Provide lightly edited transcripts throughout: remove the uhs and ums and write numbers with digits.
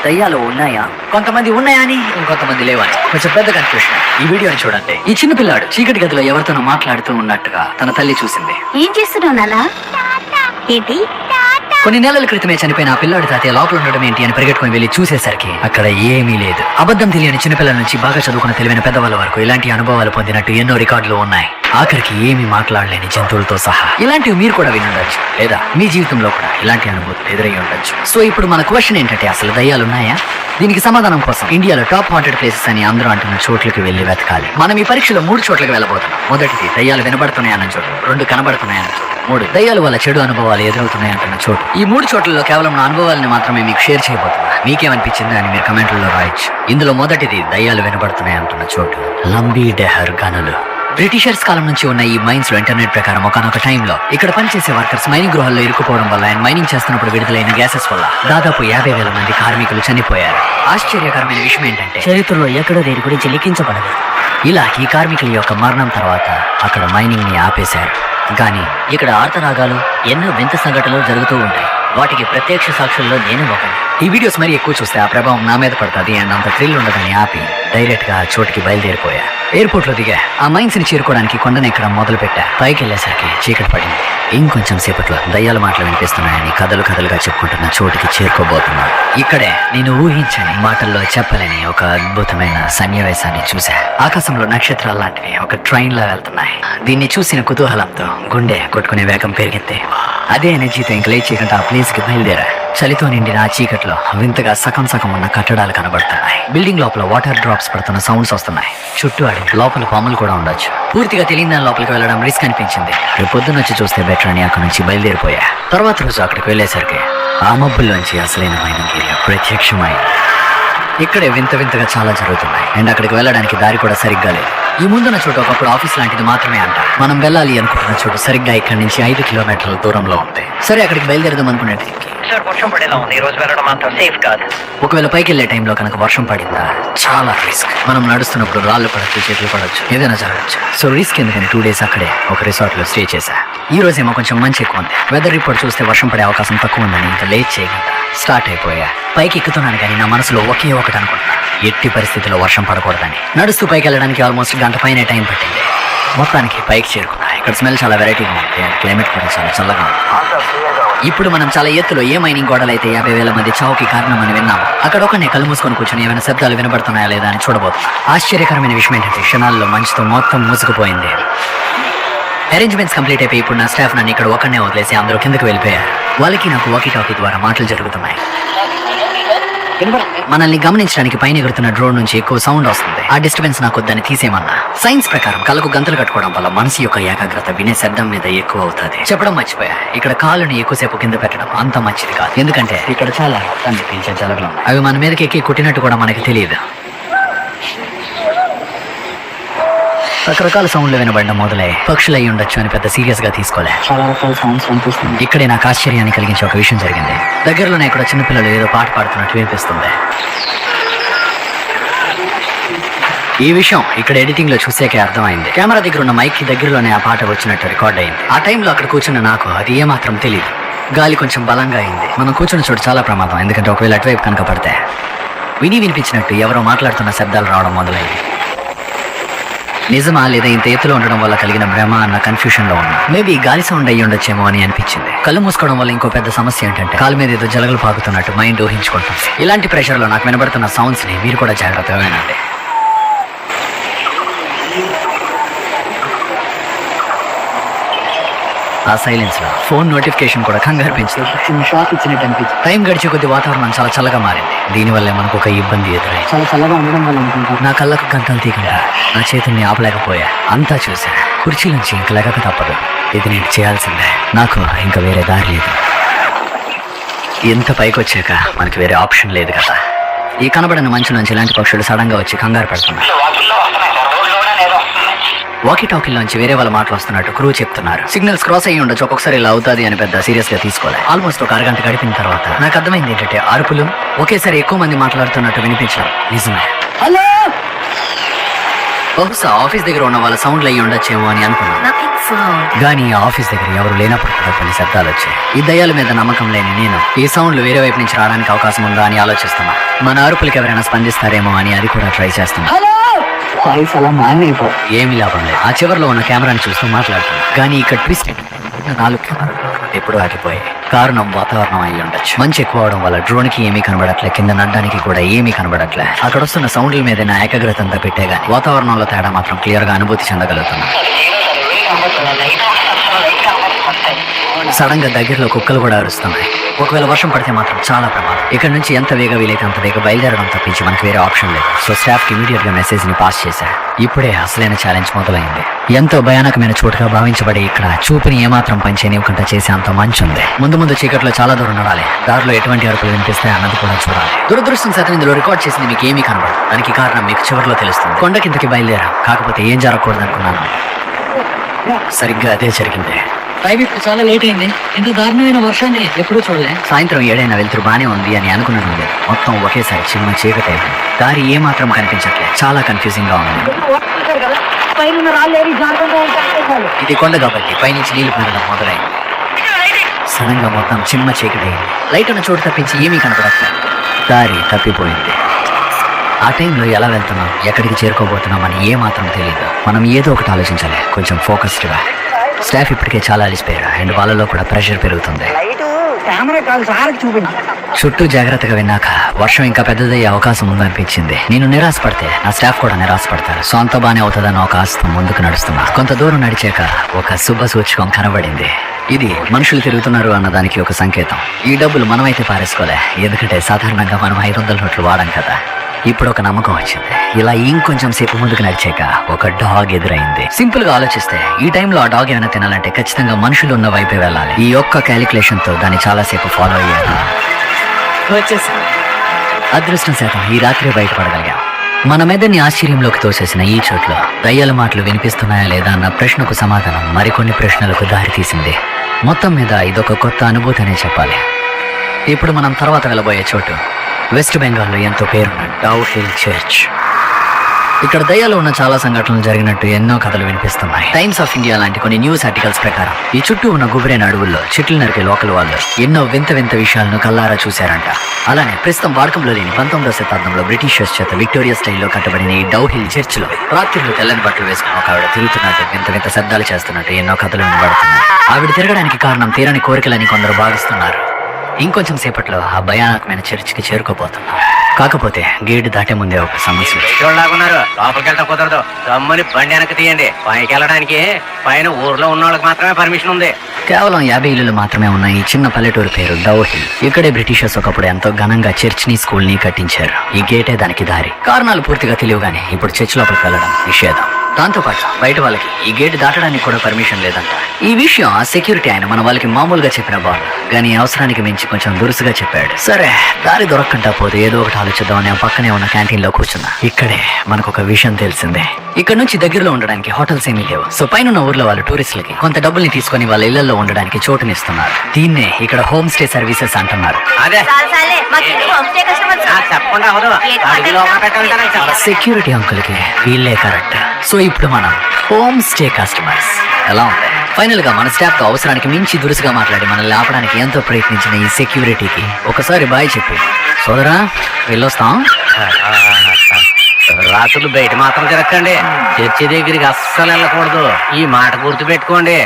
దయ్యాలు ఉన్నాయా? కొంతమంది ఉన్నాయని, ఇంకొంతమంది లేవని కొంచెం పెద్ద కన్ఫ్యూషన్. ఈ వీడియోని చూడండి. ఈ చిన్న పిల్లాడు చీకటి గదిలో ఎవరితోనో మాట్లాడుతూ ఉన్నట్టుగా తన తల్లి చూసింది. ఏం చేస్తున్నావు నాన్న? ఏంటి? కొన్ని నెలల క్రితమే చనిపోయిన ఆ పిల్లాడి తాతయ్య లోపల ఉండడం ఏంటి అని పరిగెట్టుకుని వెళ్లి చూసేసరికి అక్కడ ఏమీ లేదు. అబద్ధం తెలియని చిన్నపిల్లల నుంచి బాగా చదువుకున్న తెలివైన పెద్దవాళ్ళ వరకు ఇలాంటి అనుభవాలు పొందినట్టు ఎన్నో రికార్డులు ఉన్నాయి. ఆఖరికి ఏమీ మాట్లాడలేని జంతువులతో సహా. ఇలాంటివి మీరు కూడా వినుండొచ్చు, లేదా మీ జీవితంలో కూడా ఇలాంటి అనుభూతులు ఎదురై ఉండొచ్చు. సో ఇప్పుడు మన క్వశ్చన్ ఏంటంటే, అసలు దయ్యాలు ఉన్నాయా? దీనికి సమాధానం కోసం ఇండియాలో టాప్ హాంటెడ్ ప్లేసెస్ అని అందరూ అంటున్న చోట్లకి వెళ్లి వెతకాలి. మనం ఈ పరీక్షలో 3 చోట్లకి వెళ్ళబోతున్నాం. మొదటిది దయ్యాలు వినబడుతున్నాయన్న చోటు, 2 కనబడుతున్నాయన్న చోటు, 3 దయ్యాలు వల్ల చెడు అనుభవాలు ఎదురవుతున్నాయంటున్న చోటు. ఈ 3 చోట్లలో కేవలం నా అనుభవాలను మాత్రమే మీకు షేర్ చేయబోతున్నా. మీకేమనిపించింది అని మీరు కమెంట్లలో రాయొచ్చు. ఇందులో మొదటిది దయ్యాలు వినబడుతున్నాయంటున్న చోటు లంబీ డెహర్ గనులు. బ్రిటిషర్స్ కాలం నుంచి ఉన్న ఈ మైన్స్ లో ఇంటర్నెట్ ప్రకారం ఒకనొక టైంలో ఇక్కడ పనిచేసే వర్కర్స్ మైనింగ్ గృహాల్లో ఇరుక్కుపోవడం వల్ల అండ్ మైనింగ్ చేస్తున్నప్పుడు విడుదలైన గ్యాసెస్ వల్ల దాదాపు 50,000 మంది కార్మికులు చనిపోయారు. ఆశ్చర్యకరమైన విషయం ఏంటంటే, చరిత్రలో ఎక్కడో దేని గురించి లిఖించబడదు. ఇలా ఈ కార్మికుల యొక్క మరణం తర్వాత అక్కడ మైనింగ్ ని ఆపేశారు. కానీ ఇక్కడ ఆర్తరాగాలు, ఎన్నో వింత సంఘటనలు జరుగుతూ ఉంటాయి. వాటికి ప్రత్యక్ష సాక్షుల్లో నేను ఒకటి. ఈ వీడియోస్ మరి ఎక్కువ చూస్తే ఆ ప్రభావం నా మీద పడుతుంది అండ్ అంత థ్రిల్ ఉండదని ఆపి డైరెక్ట్ గా చోటుకి బయలుదేరిపోయా. ఎయిర్పోర్ట్ లో దిగా ఆ మైన్స్ ని చేరుకోవడానికి కొండను ఎక్కడం మొదలు పెట్టా. పైకి వెళ్ళేసరికి చీకటి పడింది. ఇంకొంచెం సేపట్లో దయ్యాల మాటలు వినిపిస్తున్నాయని కథలుగా చెప్పుకుంటున్న చోటుకి చేరుకోబోతున్నా. ఇక్కడే నేను ఊహించని, మాటల్లో చెప్పలేని ఒక అద్భుతమైన సన్నివేశాన్ని చూసా. ఆకాశంలో నక్షత్రాలు లాంటివి ఒక ట్రైన్ లా వెళ్తున్నాయి. దీన్ని చూసిన కుతూహలంతో గుండె కొట్టుకునే వేగం పెరిగింది. అదే ఎనర్జీతో ఇంక లేచి ఆ ప్లేస్ కి బయలుదేరా. చలితో నిండిన ఆ చీకట్లో వింతగా సగం ఉన్న కట్టడాలు కనబడుతున్నాయి. బిల్డింగ్ లోపల వాటర్ డ్రాప్స్ పడుతున్న సౌండ్స్ వస్తున్నాయి. చుట్టూ లోపల పాములు కూడా ఉండొచ్చు. పూర్తిగా తెలియని దాని లోపలికి వెళ్ళడం రిస్క్ అనిపించింది. రేపు పొద్దున్న వచ్చి చూస్తే బెటర్ అని అక్కడ నుంచి బయలుదేరిపోయా. తర్వాత రోజు అక్కడికి వెళ్ళేసరికి ఆ మబ్బుల్లోంచి అసలైన మైనింగ్ ఏరియా ప్రత్యక్షమైంది. ఇక్కడే వింతగా చాలా జరుగుతున్నాయి అండ్ అక్కడికి వెళ్ళడానికి దారి కూడా సరిగ్గా లేదు. ఈ ముందున్న చోటు ఒకప్పుడు ఆఫీస్ లాంటిది మాత్రమే అంట. మనం వెళ్ళాలి అనుకుంటున్న చోటు సరిగ్గా ఇక్కడి నుంచి 5 కిలోమీటర్ల దూరంలో ఉంది. సరే, అక్కడికి బయలుదేరదాం అనుకునేది. వర్షం పడేలా ఉంది. ఈ రోజు వెళ్ళడం అంత సేఫ్ కాదు. ఒకవేళ పైకి వెళ్లే టైంలో కనుక వర్షం పడిందా చాలా రిస్క్. మనం నడుస్తున్నప్పుడు రాళ్ళు పడచ్చు, చేతులు పడచ్చు, ఏదైనా జరగచ్చు. సో రిస్క్ ఎందుకని 2 days అక్కడే ఒక రిసార్ట్ లో స్టే చేశా. ఈ రోజేమో కొంచెం మంచి ఎక్కువ ఉంది. వెదర్ రిపోర్ట్ చూస్తే వర్షం పడే అవకాశం తక్కువ ఉందని ఇంకా లేట్ చేయకుండా స్టార్ట్ అయిపోయా. పైకి ఎక్కుతున్నాను కానీ నా మనసులో ఒకే ఒకటి అనుకుంటున్నా, ఎట్టి పరిస్థితిలో వర్షం పడకూడదని. నడుస్తూ పైకి వెళ్ళడానికి ఆల్మోస్ట్ గంట పైన టైం పట్టింది. మొత్తానికి పైకి చేరుకున్నా. ఇక్కడ స్మెల్ చాలా వెరైటీగా ఉంది. క్లైమేట్ కూడా చాలా చల్లగా ఉంది. ఇప్పుడు మనం చాలా ఎత్తులో ఏ మైనింగ్ గోడలు అయితే 50,000 మంది చావుకి కారణం అని విన్నాము. అక్కడ ఒకనే కళ్ళు మూసుకొని కూర్చొని ఏమైనా శబ్దాలు వినబడుతున్నాయా లేదా అని చూడబోతున్నా. ఆశ్చర్యకరమైన విషయం ఏంటంటే, క్షణాల్లో మంచుతో మొత్తం మూసుకుపోయింది. అరేంజ్మెంట్స్ కంప్లీట్ అయిపోయి ఇప్పుడు నా స్టాఫ్ నన్ను ఇక్కడ ఒకనే వదిలేసి అందరూ కిందకు వెళ్ళిపోయారు. వాళ్ళకి నాకు వాకీ టాకీ ద్వారా మాటలు జరుగుతున్నాయి. మనల్ని గమనించడానికి పైన ఎగురుతున్న డ్రోన్ నుంచి ఎక్కువ సౌండ్ వస్తుంది. ఆ డిస్టర్బెన్స్ నాకు వద్దని తీసేయమన్నా. సైన్స్ ప్రకారం కళ్ళకు గంతలు కట్టుకోవడం వల్ల మనసు యొక్క ఏకాగ్రత వినే శబ్దం మీద ఎక్కువ అవుతుంది. చెప్పడం మర్చిపోయా, ఇక్కడ కాళ్ళని ఎక్కువసేపు కింద పెట్టడం అంత మంచిది కాదు. ఎందుకంటే ఇక్కడ చాలా రక్తాన్ని పీల్చే జలగలు ఉన్నాయి. అవి మన మీదకి ఎక్కి కుట్టినట్టు కూడా మనకి తెలియదు. రకరకాల సౌండ్లు వినబడడం మొదలై పక్షులు అయి ఉండొచ్చు అని పెద్ద సీరియస్ గా తీసుకోలే. చాలా రకాల సౌండ్స్ వినిపిస్తుంది. ఇక్కడే నాకు ఆశ్చర్యాన్ని కలిగించే ఒక విషయం జరిగింది. దగ్గరలోనే ఇక్కడ చిన్నపిల్లలు ఏదో పాట పాడుతున్నట్టు వినిపిస్తుంది. ఈ విషయం ఇక్కడ ఎడిటింగ్ లో చూసాకే అర్థమైంది. కెమెరా దగ్గర ఉన్న మైక్ కి దగ్గరలోనే ఆ పాట వచ్చినట్టు రికార్డ్ అయింది. ఆ టైంలో అక్కడ కూర్చున్న నాకు అది ఏమాత్రం తెలియదు. గాలి కొంచెం బలంగా అయింది. మనం కూర్చున్న చోటు చాలా ప్రమాదం. ఎందుకంటే ఒకవేళ అటువైపు కనుక పడితే వినిపించినట్టు ఎవరో మాట్లాడుతున్న శబ్దాలు రావడం మొదలైంది. నిజమా లేదా ఇంత ఎత్తులో ఉండడం వల్ల కలిగిన భ్రమ అన్న కన్ఫ్యూషన్ లో ఉన్నా. మేబీ గాలి సౌండ్ అయ్యి ఉండొచ్చేమో అని అనిపించింది. కళ్ళు మూసుకోవడం వల్ల ఇంకో పెద్ద సమస్య ఏంటంటే, కాలు మీద ఏదో జలగలు పాకుతున్నట్టు మైండ్ ఊహించుకుంటుంది. ఇలాంటి ప్రెషర్ లో నాకు వినబడుతున్న సౌండ్స్ ని మీరు కూడా జాగ్రత్తగా వినండి. ఆ సైలెన్స్ లో ఫోన్ నోటిఫికేషన్ కూడా కంగారు పెంచుతుంది. షాక్ ఇచ్చినట్టు అనిపించింది. టైం గడిచే కొద్ది వాతావరణం చాలా చల్లగా మారింది. దీనివల్లే మనకు ఒక ఇబ్బంది ఎదురై చాలా చల్లగా ఉండడం వల్ల నా కళ్ళకు గంటలు తీయకుండా నా చేతుల్ని ఆపలేకపోయా. అంతా చూసా. కుర్చీ నుంచి ఇంక లెగక తప్పదు. ఇది నేను చేయాల్సిందే. నాకు ఇంకా వేరే దారి లేదు. ఎంత పైకి వచ్చాక మనకి వేరే ఆప్షన్ లేదు కదా. ఈ కనబడిన మంచు నుంచి ఇలాంటి పక్షులు సడన్ గా వచ్చి కంగారు పెడుతున్నాయి. వాకీ టాకీలోంచి వేరే వాళ్ళ మాటలు వస్తున్నట్టు క్రూ చెప్తున్నారు. సిగ్నల్స్ క్రాస్ అయ్యి ఉండొచ్చు. ఒక్కొక్కసారి ఇలా అవుతుంది అని పెద్ద సీరియస్ గా తీసుకోవాలి. ఆల్మోస్ట్ ఒక అరగంట గడిపిన తర్వాత నాకు అర్థమైంది ఏంటంటే, అరుపులు ఒకేసారి ఎక్కువ మంది మాట్లాడుతున్నట్టు వినిపించడం నిజమే. హలో, బహుశా ఆఫీస్ దగ్గర ఉన్న వాళ్ళ సౌండ్లు అయ్యి ఉండొచ్చేమో అని అనుకున్నాను. గానీ ఆ ఆఫీస్ దగ్గర ఎవరు లేనప్పుడు కూడా కొన్ని శబ్దాలు వచ్చాయి. ఈ దయ్యాల మీద నమ్మకం లేని నేను ఈ సౌండ్లు వేరే వైపు నుంచి రావడానికి అవకాశం ఉందా అని ఆలోచిస్తున్నా. మన అరుపులకి ఎవరైనా స్పందిస్తారేమో అని అది కూడా ట్రై చేస్తున్నా. ఏమీ లాభం లేదు. ఆ చివరిలో ఉన్న కెమెరాని చూస్తూ మాట్లాడుతున్నా. కానీ ఇక్కడ ట్విస్ట్ ఏంటంటే 4 కెమెరాలు ఎప్పుడు ఆగిపోయాయి. కారణం వాతావరణం అయి ఉండొచ్చు. మంచి ఎక్కువ అవడం వల్ల డ్రోన్ కి ఏమీ కనబడట్లే, కింద నడ్డానికి కూడా ఏమీ కనబడట్లే. అక్కడ వస్తున్న సౌండ్ల మీద నా ఏకాగ్రత అంతా పెట్టే గానీ వాతావరణంలో తేడా మాత్రం క్లియర్ గా అనుభూతి చెందగలుగుతున్నా. సడన్ గా దగ్గరలో కుక్కలు కూడా అరుస్తున్నాయి. ఒకవేళ వర్షం పడితే మాత్రం చాలా ప్రమాదం. ఇక్కడ నుంచి ఎంత వేగ వీలైతే అంత వేగ బయలుదేరడం తప్పించి మనకు వేరే ఆప్షన్ లేదు. సో స్టాఫ్ కి ఇమీడియట్ గా మెసేజ్ ని పాస్ చేశా. ఇప్పుడే అసలైన ఛాలెంజ్ మొదలైంది. ఎంతో భయానకమైన చోటుగా భావించబడే ఇక్కడ చూపుని ఏమాత్రం పనిచేయనివ్వకుండా చేసే అంత మంచి ఉంది. ముందు చీకట్లో చాలా దూరం నడాలి. దారిలో ఎటువంటి అరుపులు వినిపిస్తాయి అన్నది కూడా చూడాలి. దురదృష్టం శాతం ఇందులో రికార్డ్ చేసింది మీకు ఏమీ కనబడదు. దానికి కారణం మీకు చివరిలో తెలుస్తుంది. కొండ కిందకి బయలుదేరా, కాకపోతే ఏం జరగకూడదు అనుకున్నాను. సరిగ్గా అదే జరిగింది. టైం ఇప్పుడు చాలా లేట్ అయింది. ఇంత దారుణమైన వర్షాన్ని ఎప్పుడూ చూడలే. సాయంత్రం 7 వెళ్తురు బానే ఉంది అని అనుకున్నాను. మొత్తం ఒకేసారి చిన్న చీకటి అయింది. దారి ఏ మాత్రం కనిపించట్లేదు. చాలా కన్ఫ్యూజింగ్ గా ఉంది. ఇది కొండ కాబట్టి పైనుంచి నీళ్లు పడడం మొదలైంది. సడన్ గా మొత్తం చిన్న చీకటి అయింది. లైట్ ఉన్న చోటు తప్పించి ఏమీ కనపడట్లేదు. దారి తప్పిపోయింది. ఆ టైంలో ఎలా వెళ్తున్నాం, ఎక్కడికి చేరుకోబోతున్నాం అని ఏ మాత్రం తెలియదు. మనం ఏదో ఒకటి ఆలోచించాలి, కొంచెం ఫోకస్డ్ గా. స్టాఫ్ ఇప్పటికే చాలా అలిసిపోయారు అండ్ వాళ్ళలో కూడా ప్రెషర్ పెరుగుతుంది. చుట్టూ జాగ్రత్తగా విన్నాక వర్షం ఇంకా పెద్దదయ్యే అవకాశం ఉందనిపించింది. నేను నిరాశపడితే నా స్టాఫ్ కూడా నిరాశపడతారు. సో అంత బానే అవుతుందని ఒక ఆశతో ముందుకు నడుస్తున్నా. కొంత దూరం నడిచాక ఒక శుభ సూచకం కనబడింది. ఇది మనుషులు తిరుగుతున్నారు అన్నదానికి ఒక సంకేతం. ఈ డబ్బులు మనమైతే పారేసుకోలే, ఎందుకంటే సాధారణంగా మనం 500 నోట్లు వాడం కదా. ఇప్పుడు ఒక నమ్మకం వచ్చింది. ఇలా ఇంకొంచెం సేపు ముందుకు నడిచాక ఒక డాగ్ ఎదురైంది. సింపుల్ గా ఆలోచిస్తే ఈ టైంలో ఆ డాగ్ ఏమైనా తినాలంటే ఖచ్చితంగా మనుషులు ఉన్న వైపే వెళ్ళాలి. ఈ ఒక్క క్యాలిక్యులేషన్ తో దాన్ని చాలా సేపు ఫాలో అయ్యాను. అదృష్టం శాతం ఈ రాత్రి బయటపడగలిగాం. మన మెదడుని ఆశ్చర్యంలోకి తోసేసిన ఈ చోట్లో దయ్యాల మాటలు వినిపిస్తున్నాయా లేదా అన్న ప్రశ్నకు సమాధానం మరికొన్ని ప్రశ్నలకు దారితీసింది. మొత్తం మీద ఇదొక కొత్త అనుభూతి అనే చెప్పాలి. ఇప్పుడు మనం తర్వాత వెళ్ళబోయే చోటు వెస్ట్ బెంగాల్లో ఎంతో పేరున్న డౌ హిల్ చర్చ్. ఇక్కడ దయ్యాలు ఉన్న చాలా సంఘటనలు జరిగినట్టు ఎన్నో కథలు వినిపిస్తున్నాయి. టైమ్స్ ఆఫ్ ఇండియా లాంటి కొన్ని న్యూస్ ఆర్టికల్స్ ప్రకారం ఈ చుట్టూ ఉన్న గుబురైన అడవుల్లో చెట్లు నరికే లోకల్ వాళ్ళు ఎన్నో వింత విషయాలను కల్లారా చూశారంట. అలానే ప్రస్తుతం వాడకంలో లేని 19వ శతాబ్దంలో బ్రిటిషర్స్ చేత విక్టోరియా స్టైల్లో కట్టబడిన ఈ డౌ హిల్ చర్చ్ లో రాత్రిలో తెల్లని బట్టలు వేసుకుని ఒక ఆవిడ తిరుగుతున్నట్టు వింత శబ్దాలు చేస్తున్నట్టు ఎన్నో కథలు వినబడుతున్నాయి. ఆవిడ తిరగడానికి కారణం తీరని కోరికలని కొందరు భావిస్తున్నారు. ఇంకొంచెం సేపట్లో ఆ భయానకమైన చర్చికి చేరుకోబోతున్నాం. కాకపోతే గేటు దాటే ముందే ఒక సమస్య. లోపలికి వెళ్తా కుదరదు. గమ్మని బండి వెనక్కి తీయండి. పైకి వెళ్ళడానికి పైన ఊర్లో ఉన్న వాళ్ళకి మాత్రమే పర్మిషన్ ఉంది. కేవలం 50 ఇల్లులు మాత్రమే ఉన్న ఈ చిన్న పల్లెటూరు పేరు డౌ హిల్. ఇక్కడే బ్రిటిషర్స్ ఒకప్పుడు ఎంతో ఘనంగా చర్చ్ ని స్కూల్ ని కట్టించారు. ఈ గేటే దానికి దారి. కారణాలు పూర్తిగా తెలియగానే ఇప్పుడు చర్చ్ లోపలికి వెళ్ళడం నిషేధం. దాంతో పాటు బయట వాళ్ళకి ఈ గేట్ దాటడానికి కూడా పర్మిషన్ లేదంట. ఈ విషయం ఆ సెక్యూరిటీ ఆయన మన వాళ్ళకి మామూలుగా చెప్పిన బాల్ కానీ అవసరానికి మించి కొంచెం దురుసుగా చెప్పాడు. సరే దారి దొరక్కంటా పోతే ఏదో ఒకటి ఆలోచిద్దామని పక్కనే ఉన్న క్యాంటీన్ లో కూర్చున్నా. ఇక్కడే మనకు ఒక విషయం తెలిసిందే. ఇక్కడ నుంచి దగ్గరలో ఉండడానికి హోటల్స్ ఏమీ లేవు. సో పైన ఊర్లో వాళ్ళు టూరిస్టులకి కొంత డబ్బుల్ని తీసుకొని వాళ్ళ ఇళ్లలో ఉండడానికి చోటునిస్తున్నారు. దీన్నే ఇక్కడ హోమ్ స్టే సర్వీసెస్ అంటున్నారు. సెక్యూరిటీ అంకుల్ కి వీళ్ళే కరెక్ట్. సో ఇప్పుడు మనం హోమ్ స్టే కస్టమర్స్. ఎలా ఉంది? ఫైనల్ గా మన స్టాఫ్ తో అవసరానికి మించి దురుసుగా మాట్లాడి మనల్ని ఆపడానికి ఎంతో ప్రయత్నించిన ఈ సెక్యూరిటీకి ఒకసారి బాయ్ చెప్పి సోదరా వెళ్ళొస్తాం. రాత్రులు బయట మాత్రం తిరగండి. చర్చి దగ్గరికి అస్సలు వెళ్ళకూడదు. ఈ మాట గుర్తు పెట్టుకోండి.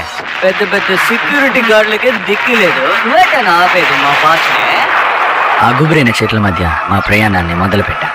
పెద్ద సెక్యూరిటీ గార్డులకి దిక్కు లేదు. ఆపేది మా పార్టీ. ఆ గుబురైన చెట్ల మధ్య మా ప్రయాణాన్ని మొదలు పెట్టాం.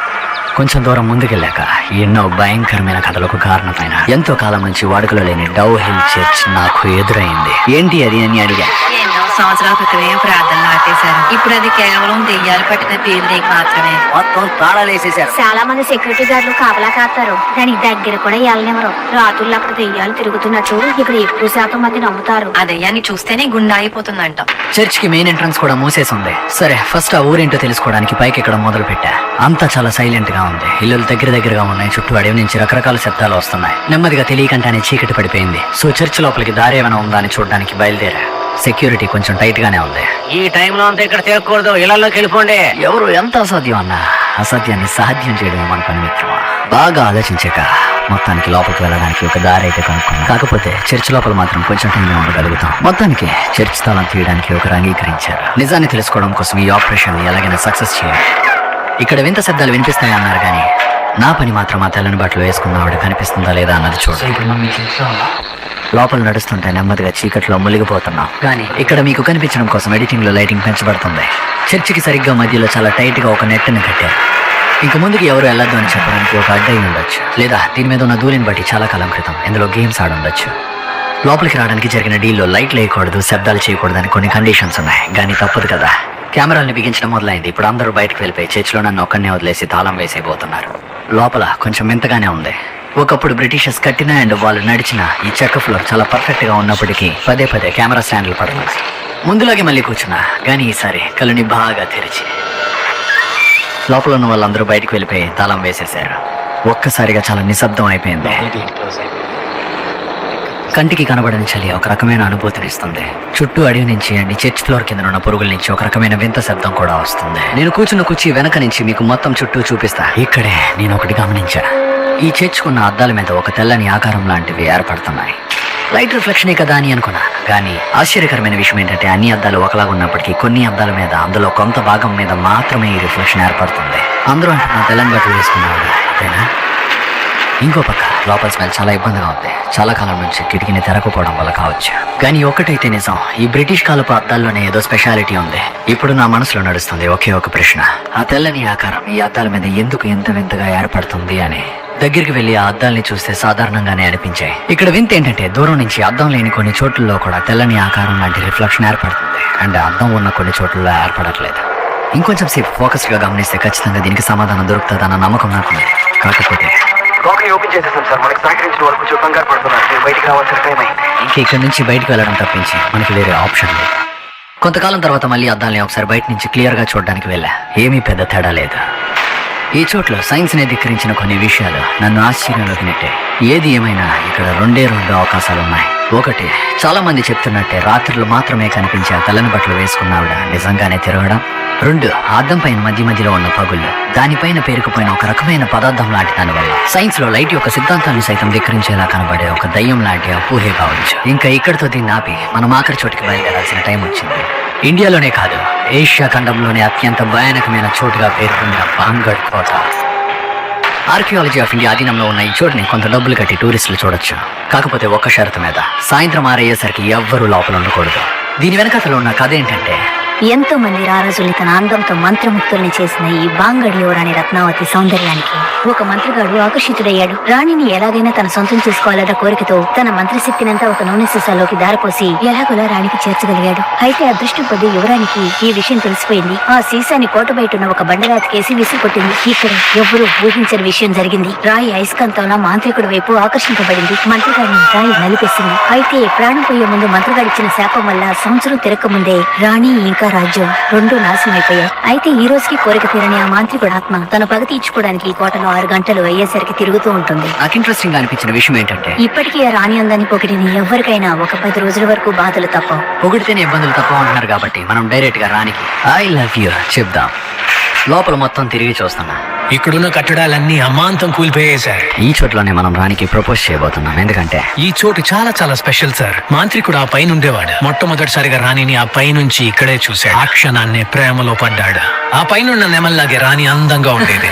కొంచెం దూరం ముందుకెళ్ళాక ఎన్నో భయంకరమైన కథలకు కారణమైన ఎంతో కాలం నుంచి వాడుకలో లేని డౌ హిల్ చర్చ్ నాకు ఎదురైంది. ఏంటి అది అని అడిగా. ఎన్నో సంవత్సరాల క్రితమే ప్రార్థనలు ఆపేశారు. ఇప్పుడు అది కేవలం దెయ్యాలు పట్టిన పేరుకి మాత్రమే. మొత్తం తాళాలు వేసేశారు. చాలా మంది సెక్యూరిటీ గార్డులు కాపలా కాస్తారు. దానికి దగ్గర కూడా వెళ్ళనివ్వరు. రాత్రుల్లో అక్కడ దెయ్యాలు తిరుగుతున్నట్టు ఇక్కడ ఎక్కువ శాతం మంది నమ్ముతారు. ఆ దెయ్యాన్ని చూస్తేనే గుండె ఆగిపోతుందంట. చర్చ్ కి మెయిన్ ఎంట్రన్స్ కూడా మూసేసి ఉంది. సరే ఫస్ట్ ఆ ఊరేంటో తెలుసుకోవడానికి పైకి ఎక్కడ మొదలు పెట్టా. అంతా చాలా సైలెంట్ గా ఉంది. ఇల్లులు దగ్గరగా ఉన్నాయి. చుట్టూ అడవి నుంచి రకరకాల శబ్దాలు వస్తున్నాయి. నెమ్మదిగా తెలియకంటానే చీకటి పడిపోయింది. సో చర్చ్ లోపలికి దారి ఏమైనా ఉందా అని చూడడానికి బయలుదేరా. సెక్యూరిటీ కొంచెం టైట్ గానే ఉంది. ఈ టైంలో అంతా ఇక్కడ తిరగకూడదు. ఇళ్లలోకి వెళ్ళిపోండి. ఎవరు ఎంత అసాధ్యం అన్నా అసాధ్యాన్ని సాధ్యం చేయడం మన పని మిత్రమా. బాగా ఆలోచించాక మొత్తానికి లోపలికి వెళ్ళడానికి ఒక దారి అయితే కనుక్కున్నాం. కాకపోతే చర్చ్ లోపల మాత్రం కొంచెం టైం ఉండగలుగుతాం. మొత్తానికి చర్చ్ తాళం తీయడానికి ఒకరు అంగీకరించారు. నిజాన్ని తెలుసుకోవడం కోసం ఈ ఆపరేషన్ ఎలాగైనా సక్సెస్ చేయాలి. ఇక్కడ వింత శబ్దాలు వినిపిస్తాయన్నారు కానీ నా పని మాత్రం ఆ తెల్లని బట్టలు వేసుకున్న ఆవిడ కనిపిస్తుందా లేదా అన్నది చూడు. లోపల నడుస్తుంటే నెమ్మదిగా చీకట్లో మునిగిపోతున్నాం. కానీ ఇక్కడ మీకు కనిపించడం కోసం ఎడిటింగ్ లో లైటింగ్ పెంచబడుతుంది. చర్చికి సరిగ్గా మధ్యలో చాలా టైట్ గా ఒక నెట్ని కట్టారు. ఇంక ముందుకు ఎవరు వెళ్ళొద్దు అని చెప్పడానికి ఒక అడ్డై ఉండొచ్చు, లేదా దీని మీద ఉన్న దూరిని బట్టి చాలా కాలం క్రితం ఇందులో గేమ్స్ ఆడుండొచ్చు. లోపలికి రావడానికి జరిగిన డీల్లో లైట్లు వేయకూడదు, శబ్దాలు చేయకూడదు అని కొన్ని కండిషన్స్ ఉన్నాయి. కానీ తప్పదు కదా. కెమెరాల్ని బిగించడం మొదలైంది. ఇప్పుడు అందరూ బయటకు వెళ్ళిపోయి చర్చిలో నన్ను ఒక్కనే వదిలేసి తాళం వేసేయబోతున్నారు. లోపల కొంచెం వింతగానే ఉంది. ఒకప్పుడు బ్రిటిషర్స్ కట్టిన అండ్ వాళ్ళు నడిచిన ఈ చెక్క ఫ్లోర్ చాలా పర్ఫెక్ట్ గా ఉన్నప్పటికీ పదే పదే కెమెరా స్టాండ్లు పడుతుంది. ముందులాగే మళ్ళీ కూర్చున్నా, కానీ ఈసారి కళ్ళని బాగా తెరిచి లోపల ఉన్న వాళ్ళందరూ బయటకు వెళ్ళిపోయి తాళం వేసేశారు. ఒక్కసారిగా చాలా నిశ్శబ్దం అయిపోయింది. కంటికి కనబడని చలి ఒక రకమైన అనుభూతినిస్తుంది. చుట్టూ అడవి నుంచి అండ్ చర్చ్ ఫ్లోర్ కింద ఉన్న పురుగుల నుంచి ఒక రకమైన వింత శబ్దం కూడా వస్తుంది. నేను కూర్చున్న కుర్చీ వెనక నుంచి మీకు మొత్తం చుట్టూ చూపిస్తా. ఇక్కడే నేను ఒకటి గమనించా. ఈ చర్చ్కున్న అద్దాల మీద ఒక తెల్లని ఆకారం లాంటివి ఏర్పడుతున్నాయి. లైట్ రిఫ్లెక్షనే కదా అని అనుకున్నా. కానీ ఆశ్చర్యకరమైన విషయం ఏంటంటే అన్ని అద్దాలు ఒకలాగా ఉన్నప్పటికీ కొన్ని అద్దాల మీద అందులో కొంత భాగం మీద మాత్రమే ఈ రిఫ్లెక్షన్ ఏర్పడుతుంది. అందరూ అంటున్నా తెల్లని బట్టలు వేసుకున్నాడు అంతేనా? ఇంకో పక్క లోపల స్మెల్ చాలా ఇబ్బందిగా ఉంది. చాలా కాలం నుంచి కిటికీని తెరకపోవడం వల్ల కావచ్చు. కానీ ఒక్కటైతే నిజం, ఈ బ్రిటిష్ కాలపు అద్దాల్లోనే ఏదో స్పెషాలిటీ ఉంది. ఇప్పుడు నా మనసులో నడుస్తుంది ఒకే ఒక ప్రశ్న. ఆ తెల్లని ఆకారం ఈ అద్దాల మీద ఎందుకు ఎంత వింతగా ఏర్పడుతుంది అని. దగ్గరికి వెళ్లి ఆ అద్దాల్ని చూస్తే సాధారణంగానే అనిపించాయి. ఇక్కడ వింత ఏంటంటే దూరం నుంచి అద్దం లేని కొన్ని చోట్లలో కూడా తెల్లని ఆకారం లాంటి రిఫ్లెక్షన్ ఏర్పడుతుంది. అండ్ అద్దం ఉన్న కొన్ని చోట్లలో ఏర్పడట్లేదు. ఇంకొంచెం సేపు ఫోకస్డ్ గా గమనిస్తే ఖచ్చితంగా దీనికి సమాధానం దొరుకుతుందన్న నమ్మకం నాకు. కాకపోతే ఓపెన్ చేసేసాం సార్. మనకి సహకరించిన వరకు కొంచెం కంగారు పడుతున్నారు. మీరు బయటికి రావాల్సిన టైం అయింది. ఇంకా ఇక్కడ నుంచి బయటకు వెళ్ళడం తప్పించి మనకి వేరే ఆప్షన్ లేదు. కొంతకాలం తర్వాత మళ్ళీ అద్దాలని ఒకసారి బయట నుంచి క్లియర్ గా చూడడానికి వెళ్ళా. ఏమీ పెద్ద తేడా లేదు. ఈ చోట్ల సైన్స్ ని ధిక్కరించిన కొన్ని విషయాలు నన్ను ఆశ్చర్యంలోకి నెట్టాయి. ఏది ఏమైనా ఇక్కడ రెండే అవకాశాలు ఉన్నాయి. ఒకటి, చాలా మంది చెప్తున్నట్టే రాత్రులు మాత్రమే కనిపించే ఆ తెల్లని బట్టలు వేసుకున్న ఆవిడ నిజంగానే తిరగడం. 2, అద్దం పైన మధ్యలో ఉన్న పగుళ్ళు, దానిపైన పేరుకుపోయిన ఒక రకమైన పదార్థం లాంటి దాని వల్ల సైన్స్ లో లైట్ యొక్క సిద్ధాంతాన్ని సైతం ధిక్కరించేలా కనబడే ఒక దయ్యం లాంటి అపూహే కావచ్చు. ఇంకా ఇక్కడితో దీన్ని ఆపి మనం ఆఖరి చోటికి బయలుదేరాల్సిన టైం వచ్చింది. ఇండియాలోనే కాదు, ఏషియా ఖండంలోనే అత్యంత భయానకమైన చోటుగా పేర్కొందిన బాంగఢ్ కోట. ఆర్కియాలజీ ఆఫ్ ఇండియా అధీనంలో ఉన్న ఈ చోటుని కొంత డబ్బులు కట్టి టూరిస్టులు చూడొచ్చు. కాకపోతే ఒక్క షరతు మీద, సాయంత్రం ఆరయ్యేసరికి ఎవ్వరూ లోపల ఉండకూడదు. దీని వెనకతలో ఉన్న కథ ఏంటంటే, ఎంతో మంది రారాజుల్ని తన అందంతో మంత్రముక్తుల్ని చేసిన ఈ బాంగడి యువరాణి రత్నావతి సౌందర్యానికి ఒక మంత్రిగాడు ఆకర్షితుడయ్యాడు. రాణిని ఎలాగైనా తన సొంతం చేసుకోవాలన్న కోరికతో తన మంత్రశక్తినంతా ఒక నూనె సీసాలోకి దారిపోసి ఎలాగోలా రాణికి చేర్చగలిగాడు. అయితే అదృష్టం కొద్ది యువరానికి ఈ విషయం తెలిసిపోయింది. ఆ సీసాని కోట బయట ఉన్న ఒక బండరాతికేసి విసిరికొట్టింది. ఇక్కడ ఎవ్వరూ ఊహించని విషయం జరిగింది. రాయి అయస్కాంతంలా మాంత్రికుడి వైపు ఆకర్షింపబడింది. మంత్రిగాడిని రాయి నలిపేసింది. అయితే ప్రాణం పోయే ముందు మంత్రిగాడిచ్చిన శాపం వల్ల సంవత్సరం తిరగకముందే రాణి ఇంకా రాజ్యం 2 నాశనం అయిపోయాయి. అయితే ఈ రోజుకి కోరిక తీరని ఆ మాంత్రికుడు ఆత్మ తన పగ తీర్చుకోవడానికి ఈ కోటలో 6 గంటలు అయ్యేసరికి తిరుగుతూ ఉంటుంది. నాకు ఇంట్రెస్టింగ్ గా అనిపించిన విషయం ఏంటంటే, ఇప్పటికీ ఆ రాణి అందాన్ని పొగిడిని ఎవరికైనా ఒక 10 రోజుల వరకు బాధలు తప్పవు. పొగిడితేనే ఇబ్బందులు తప్ప అంటున్నారు కాబట్టి మనం డైరెక్ట్ గా రానికి ఐ లవ్ యూ చెప్దాం. లోపల మొత్తం తిరిగి చూస్తున్నా. ఇక్కడున్న కట్టడాలన్నీ అమాంతం కూలిపోయాయి సార్. ఈ చోట్లోనే మనం రానికి ప్రపోజ్ చేయబోతున్నాం. ఎందుకంటే ఈ చోటు చాలా చాలా స్పెషల్ సార్. మాంత్రికుడు ఆ పైన ఉండేవాడు. మొట్టమొదటిసారిగా రాణిని ఆ పైనుంచి ఇక్కడే చూశాడు. ఆ క్షణాన్ని ప్రేమలో పడ్డాడు. ఆ పైనున్న నెమల్లాగే రాణి అందంగా ఉండేది.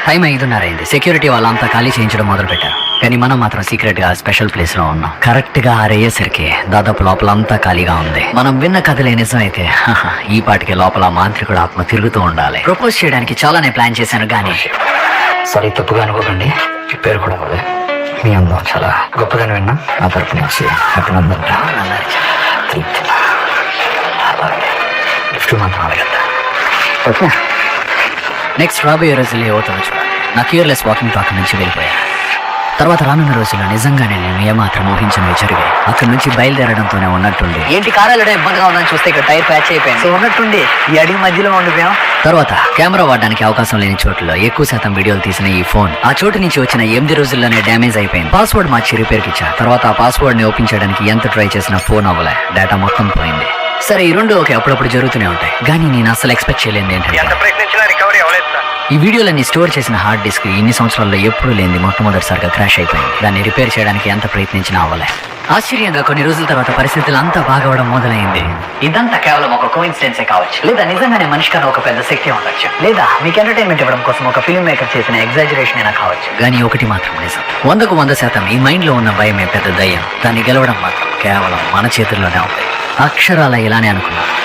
టైం 5:30 అయింది. సెక్యూరిటీ వాళ్ళంతా ఖాళీ చేయించడం మొదలు పెట్టారు. కానీ మనం మాత్రం సీక్రెట్ గా స్పెషల్ ప్లేస్ లో ఉన్నాం. కరెక్ట్ గా 6 అయ్యేసరికి దాదాపు లోపలంతా ఖాళీగా ఉంది. మనం విన్న కథలే నిజమైతే ఈ పాటికి లోపల మాంత్రికుడు ఆత్మ తిరుగుతూ ఉండాలి. ప్రపోజ్ చేయడానికి చాలానే ప్లాన్ చేశాను, కానీ సరే తప్పుగా అనుకోకండి, పేరు కూడా అవ్వలే. మీ అందం చాలా గొప్పదని విన్నా. ఆ తరపు నుంచి అభినందన. గిఫ్ట్ మాత్రం అడగద్దా? ఓకే, నెక్స్ట్ రాబోయే రోజులు ఏమవుతుందో చూడాలి. నా కేర్లెస్ వాకింగ్ టాక్ నుంచి వెళ్ళిపోయా. తర్వాత రానున్న రోజుల్లో నిజంగానే నేను ఏమాత్రం ఊహించినవి జరిగాయి. అక్కడి నుంచి బయలుదేరడంతోనే ఉన్నట్టుండి ఏంటి కారాలడం ఇబ్బందిగా ఉందని చూస్తే ఇక్కడ టైర్ ప్యాచ్ అయిపోయింది. సో ఉన్నట్టుండి ఈ అడిగి మధ్యలో ఉండిపోయాం. తర్వాత కెమెరా వాడడానికి అవకాశం లేని చోట్ల ఎక్కువ శాతం వీడియోలు తీసిన ఈ ఫోన్ ఆ చోటు నుంచి వచ్చిన 8 రోజుల్లోనే డ్యామేజ్ అయిపోయింది. పాస్వర్డ్ మార్చి రిపేర్కి ఇచ్చా. తర్వాత ఆ పాస్వర్డ్ ని ఓపెన్ చేయడానికి ఎంత ట్రై చేసినా ఫోన్ అవ్వలే. డేటా మొత్తం పోయింది. సరే, ఈ 2 ఓకే, అప్పుడప్పుడు జరుగుతూనే ఉంటాయి. కానీ నేను అసలు ఎక్స్పెక్ట్ చేయలేదు ఏంటంటే, ఎంత ప్రయత్నించినా రికవరీ అవ్వలేదు సార్. ఈ వీడియోలన్నీ స్టోర్ చేసిన హార్డ్ డిస్క్ ఇన్ని సంవత్సరాల్లో ఎప్పుడూ లేనిది మొట్టమొదటిసారిగా క్రాష్ అయిపోయింది. దాన్ని రిపేర్ చేయడానికి ఎంత ప్రయత్నించినా అవ్వలే. ఆశ్చర్యంగా కొన్ని రోజుల తర్వాత పరిస్థితులు అంతా బాగవడం మొదలైంది. ఇదంతా కేవలం ఒక కోఇన్సిడెన్సే కావచ్చు, లేదా నిజంగానే మనిషి కన్నా ఒక పెద్ద శక్తి ఉండొచ్చు, లేదా మీకు ఎంటర్టైన్మెంట్ ఇవ్వడం కోసం ఒక ఫిల్మ్ మేకర్ చేసిన ఎగ్జాజరేషన్ అయినా కావచ్చు. కానీ ఒకటి మాత్రం నిజం, 100% ఈ మైండ్ లో ఉన్న భయమే పెద్ద దయ్యం. దాన్ని గెలవడం మాత్రం కేవలం మన చేతుల్లోనే ఉంది. అక్షరాల ఇలానే అనుకున్నాను.